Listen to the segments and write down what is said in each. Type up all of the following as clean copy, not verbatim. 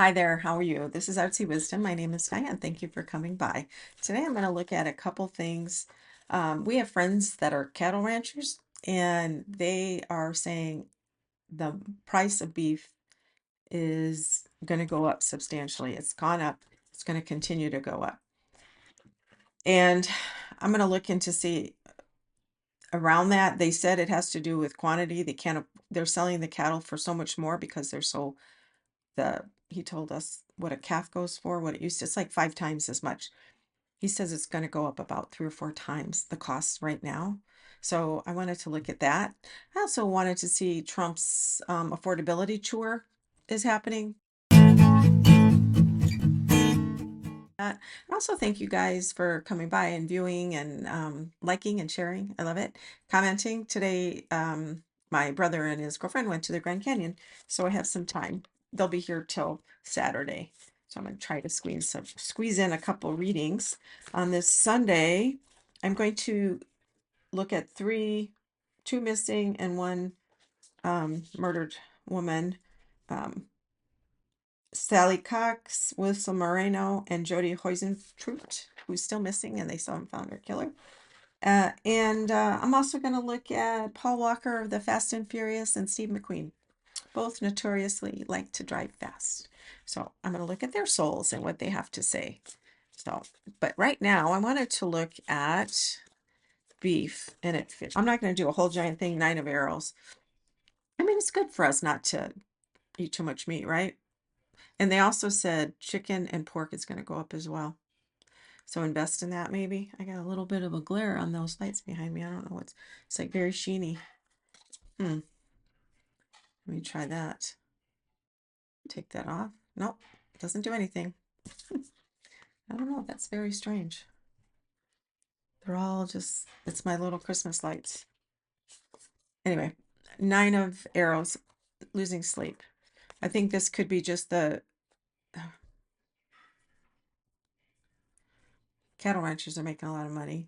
Hi there, how are you? This is Artsy Wisdom. My name is Diane. Thank you for coming by. Today I'm going to look at a couple things. We have friends that are cattle ranchers, and they are saying the price of beef is going to go up substantially. It's gone up. It's going to continue to go up. And I'm going to look into see around that. They said it has to do with quantity. They're selling the cattle for so much more because they're so he told us what a calf goes for, what it used to, it's like 5 times as much. He says it's going to go up about 3 or 4 times the cost right now. So I wanted to look at that. I also wanted to see Trump's affordability tour is happening. And also thank you guys for coming by and viewing and liking and sharing. I love it. Commenting today. My brother and his girlfriend went to the Grand Canyon, so I have some time. They'll be here till Saturday, so I'm going to try to squeeze in a couple readings on this Sunday. I'm going to look at two missing and one murdered woman. Sally Cox, Wilson Moreno, and Jody Hoisentroot, who's still missing, and they still haven't found her killer. And I'm also going to look at Paul Walker of the Fast and Furious and Steve McQueen. Both notoriously like to drive fast. So I'm going to look at their souls and what they have to say. So, but right now I wanted to look at beef, and I'm not going to do a whole giant thing, 9 of arrows. I mean, it's good for us not to eat too much meat, right? And they also said chicken and pork is going to go up as well. So invest in that maybe. I got a little bit of a glare on those lights behind me. I don't know it's like very sheeny. Let me try that. Take that off. Nope, doesn't do anything. I don't know. That's very strange. They're all just, it's my little Christmas lights. Anyway, 9 of arrows, losing sleep. I think this could be just the cattle ranchers are making a lot of money.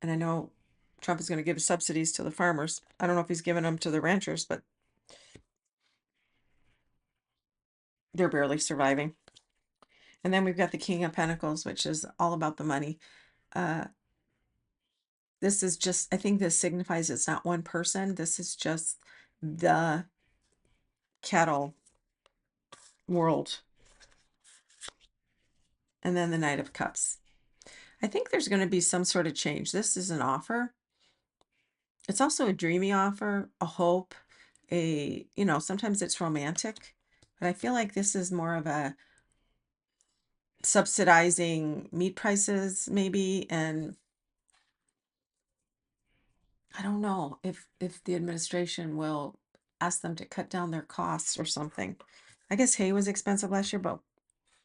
And I know Trump is going to give subsidies to the farmers. I don't know if he's giving them to the ranchers, but they're barely surviving. And then we've got the King of Pentacles, which is all about the money. This is just, I think this signifies it's not one person. This is just the cattle world. And then the Knight of Cups. I think there's going to be some sort of change. This is an offer. It's also a dreamy offer, a hope, sometimes it's romantic, but I feel like this is more of a subsidizing meat prices maybe, and I don't know if the administration will ask them to cut down their costs or something. I guess hay was expensive last year, but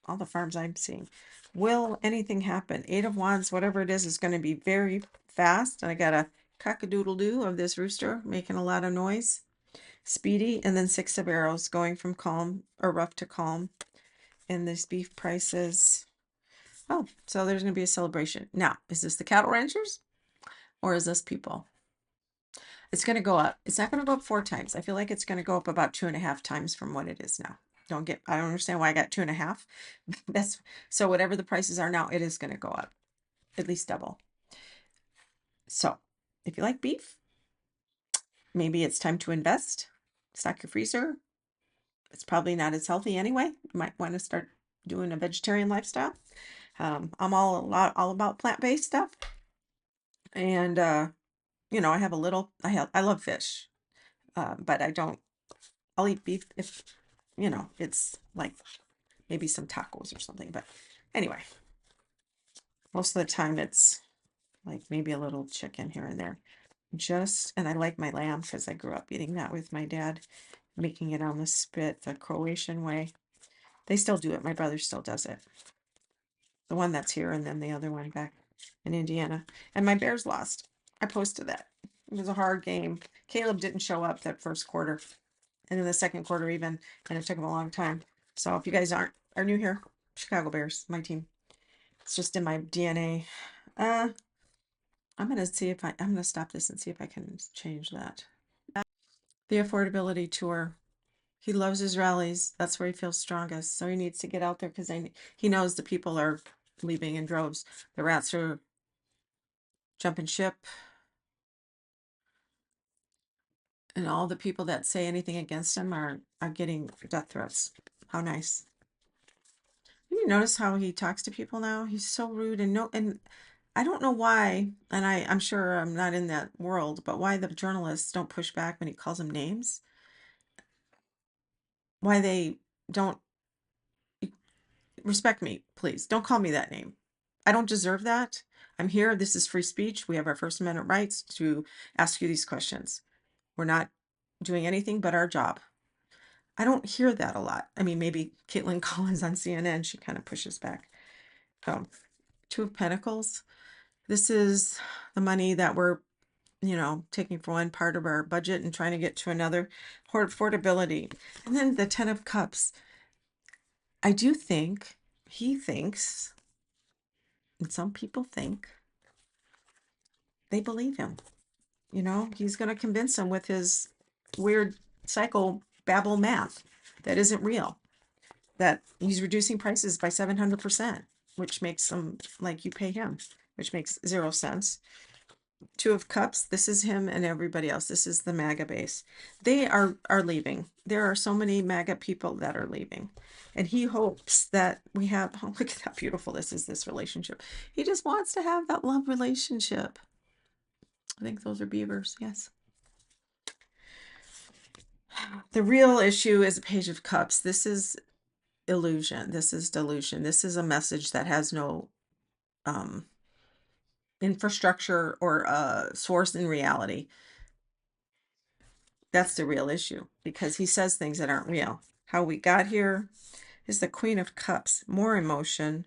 all the farms I'm seeing, will anything happen? 8 of Wands, whatever it is going to be very fast. And I got a cock-a-doodle-doo of this rooster making a lot of noise. Speedy, and then 6 of arrows going from calm or rough to calm. And this beef prices. Oh, so there's going to be a celebration. Now, is this the cattle ranchers or is this people? It's going to go up. It's not going to go up 4 times. I feel like it's going to go up about 2.5 times from what it is now. I don't understand why I got 2.5. So whatever the prices are now, it is going to go up at least double. So if you like beef, maybe it's time to invest. Stock your freezer. It's probably not as healthy anyway. You might want to start doing a vegetarian lifestyle. I'm all about plant-based stuff. And I love fish. But I'll eat beef if, it's like maybe some tacos or something. But anyway, most of the time it's like maybe a little chicken here and there. And I like my lamb because I grew up eating that with my dad, making it on the spit, the Croatian way. They still do it. My brother still does it. The one that's here and then the other one back in Indiana. And my Bears lost. I posted that. It was a hard game. Caleb didn't show up that first quarter. And in the second quarter even, and it took him a long time. So if you guys are new here, Chicago Bears, my team. It's just in my DNA. I'm gonna stop this and see if I can change that. The affordability tour. He loves his rallies. That's where he feels strongest. So he needs to get out there because he knows the people are leaving in droves. The rats are jumping ship. And all the people that say anything against him are getting death threats. How nice. You notice how he talks to people now? He's so rude and I don't know why, and I'm sure I'm not in that world, but why the journalists don't push back when he calls them names? Why they don't respect me, please. Don't call me that name. I don't deserve that. I'm here. This is free speech. We have our First Amendment rights to ask you these questions. We're not doing anything but our job. I don't hear that a lot. I mean, maybe Caitlin Collins on CNN, she kind of pushes back. Two of Pentacles. This is the money that we're, taking from one part of our budget and trying to get to another. Affordability. And then the Ten of Cups. I do think he thinks, and some people think, they believe him. He's going to convince them with his weird psycho babble math that isn't real. That he's reducing prices by 700%, which makes them like you pay him, which makes 0 sense. Two of Cups, this is him and everybody else. This is the MAGA base. They are leaving. There are so many MAGA people that are leaving. And he hopes that we have, oh, look at how beautiful this relationship. He just wants to have that love relationship. I think those are beavers, yes. The real issue is a Page of Cups. This is illusion. This is delusion. This is a message that has no infrastructure or source in reality. That's the real issue because he says things that aren't real. How we got here is the Queen of Cups. More emotion.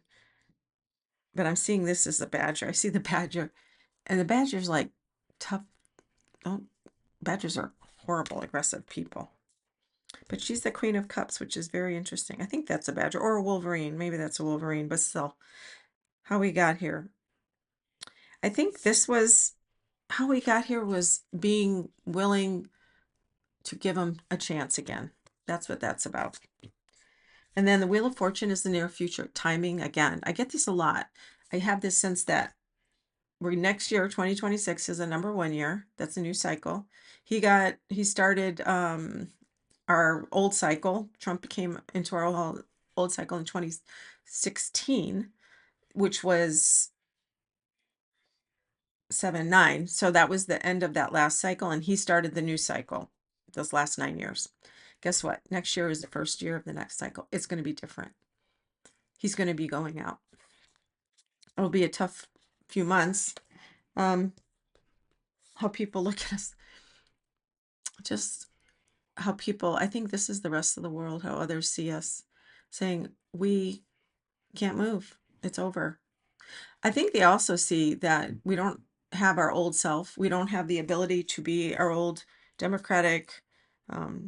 But I'm seeing this as the badger. I see the badger. And the badger's like tough. Oh, badgers are horrible, aggressive people. But she's the Queen of Cups, which is very interesting. I think that's a badger or a wolverine. Maybe that's a wolverine, but still. How we got here. I think this was how we got here was being willing to give him a chance again. That's what that's about. And then the Wheel of Fortune is the near future. Timing again. I get this a lot. I have this sense that we're next year, 2026 is a number 1 year. That's a new cycle. He started our old cycle. Trump came into our old cycle in 2016, which was 7-9. So that was the end of that last cycle, and he started the new cycle, those last 9 years. Guess what? Next year is the first year of the next cycle. It's going to be different. He's going to be going out. It'll be a tough few months. How people look at us. Just how people, I think this is the rest of the world, how others see us, saying, we can't move. It's over. I think they also see that we don't have our old self. We don't have the ability to be our old democratic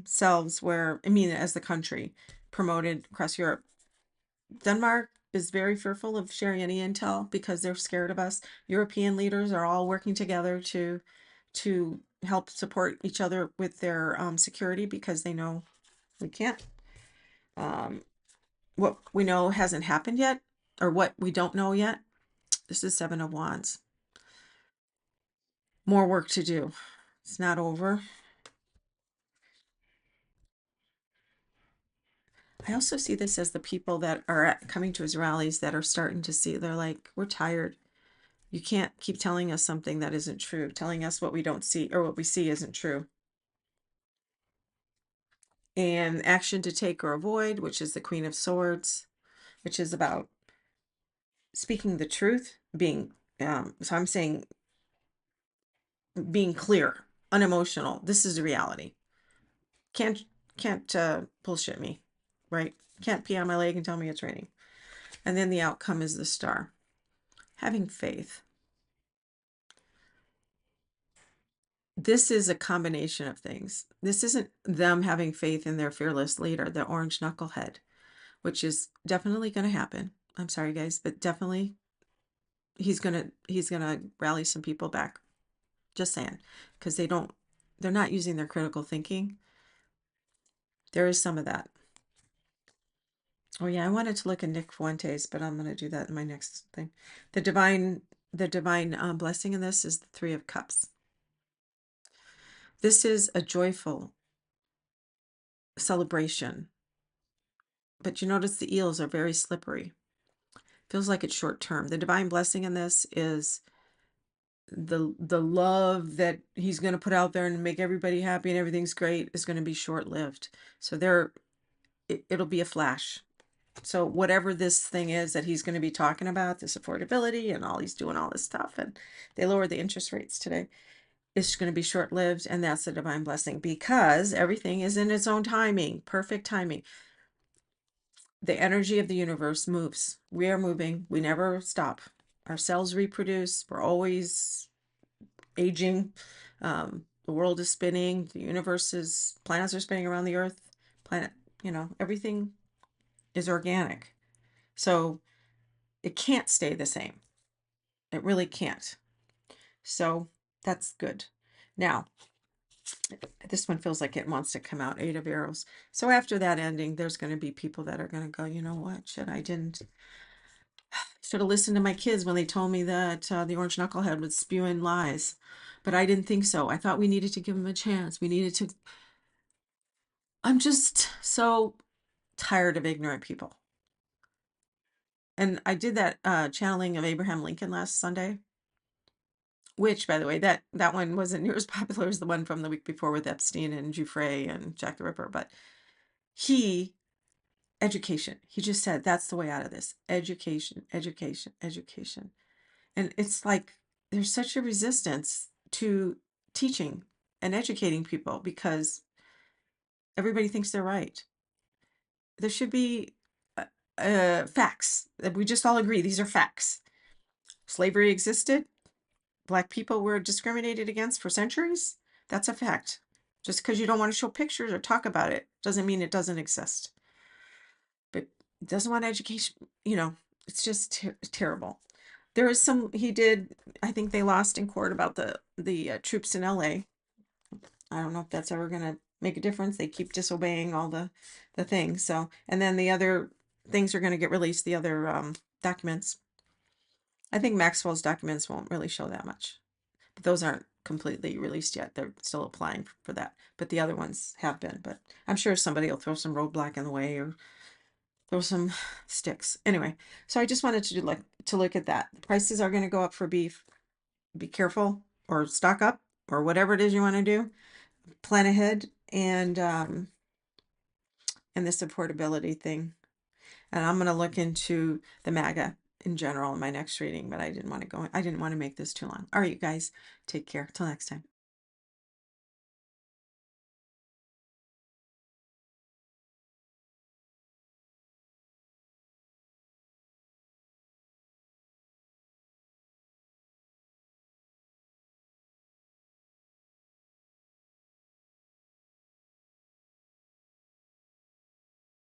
selves where, as the country promoted across Europe. Denmark is very fearful of sharing any intel because they're scared of us. European leaders are all working together to help support each other with their security because they know we can't. What we know hasn't happened yet, or what we don't know yet. This is 7 of Wands. More work to do. It's not over. I also see this as the people that are coming to his rallies that are starting to see, they're like, we're tired. You can't keep telling us something that isn't true, telling us what we don't see or what we see isn't true. And action to take or avoid, which is the Queen of Swords, which is about speaking the truth, being, so I'm saying being clear, unemotional. This is the reality. Can't bullshit me, right? Can't pee on my leg and tell me it's raining. And then the outcome is the Star. Having faith. This is a combination of things. This isn't them having faith in their fearless leader, the Orange Knucklehead, which is definitely going to happen. I'm sorry, guys, but definitely he's gonna rally some people back. Just saying, because they're not using their critical thinking. There is some of that. Oh yeah, I wanted to look at Nick Fuentes, but I'm going to do that in my next thing. The divine blessing in this is the Three of Cups. This is a joyful celebration, but you notice the eels are very slippery. Feels like it's short term. The divine blessing in this is the love that he's going to put out there and make everybody happy and everything's great is going to be short lived. So it'll be a flash. So whatever this thing is that he's going to be talking about, this affordability and he's doing all this stuff, and they lowered the interest rates today, it's going to be short-lived, and that's the divine blessing because everything is in its own timing, perfect timing. The energy of the universe moves. We are moving. We never stop. Our cells reproduce. We're always aging. The world is spinning. The planets are spinning around the earth. Everything is organic. So it can't stay the same. It really can't. So that's good. Now, this one feels like it wants to come out, Eight of Arrows. So after that ending, there's going to be people that are going to go, you know what, should have listened to my kids when they told me that the Orange Knucklehead was spewing lies. But I didn't think so. I thought we needed to give him a chance. I'm just so tired of ignorant people. And I did that channeling of Abraham Lincoln last Sunday, which, by the way, that one wasn't near as popular as the one from the week before with Epstein and Giuffre and Jack the Ripper. But education. He just said, that's the way out of this. Education, education, education. And it's like there's such a resistance to teaching and educating people because everybody thinks they're right. There should be facts. We just all agree these are facts. Slavery existed. Black people were discriminated against for centuries. That's a fact. Just because you don't want to show pictures or talk about it doesn't mean it doesn't exist. But it doesn't want education. It's just terrible. There is I think they lost in court about the troops in LA. I don't know if that's ever going to make a difference. They keep disobeying all the things. So, and then the other things are going to get released, the other documents. I think Maxwell's documents won't really show that much. But those aren't completely released yet. They're still applying for that. But the other ones have been. But I'm sure somebody will throw some roadblock in the way or throw some sticks. Anyway, so I just wanted to look at that. The prices are going to go up for beef. Be careful, or stock up, or whatever it is you want to do. Plan ahead, and this affordability thing. And I'm going to look into the MAGA in general in my next reading, but I didn't want to make this too long. All right, you guys, take care. Till next time.